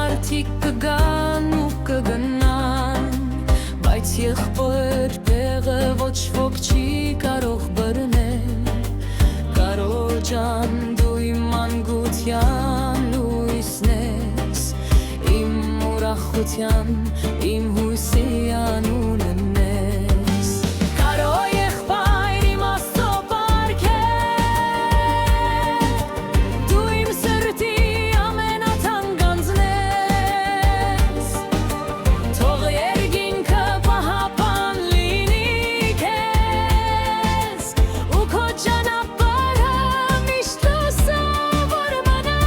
մարդիկ կգան ու կգնան, բայց եղբոր տեղը ոչ ոք չի կարող բռնել։ Կարո ջան, դու իմ մանկության լույսն ես, իմ ուրախության, իմ հույսի անունն ես։ Կարո եղբայր, իմ Աստծո պարգև, դու իմ սրտի ամենաթանկանձն ես, թող երկինքը պահապան լինի քեզ, ու քո ճանապարհը միշտ լուսավոր մնա։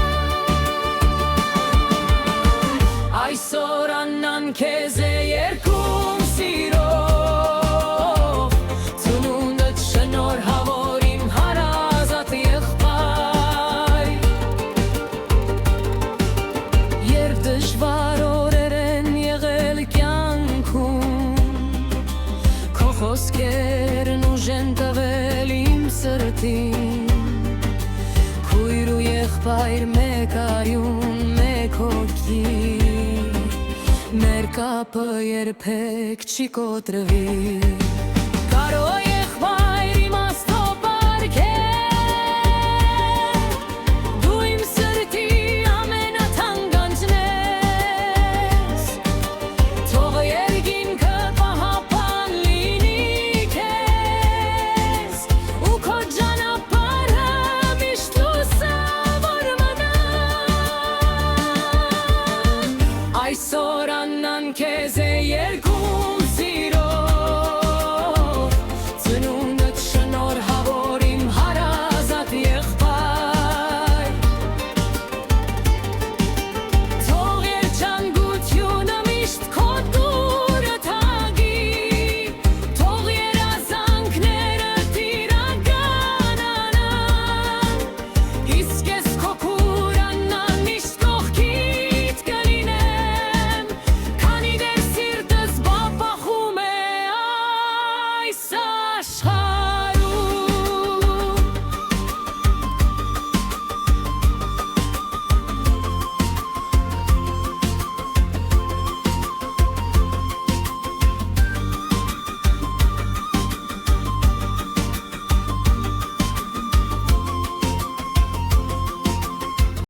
Այսօր աննան քեզ է երգում սիրով, ծնունդդ շնորհավոր իմ հարազատ եղբայր։ Երբ դժվար օրեր են եղել կյանքում, քո խոսքերն ուժ են տվել իմ սրտին, քույր ու եղբայր մեկ արյուն, մեկ հոգի, մեր կապը երբեք չի կոտրվի։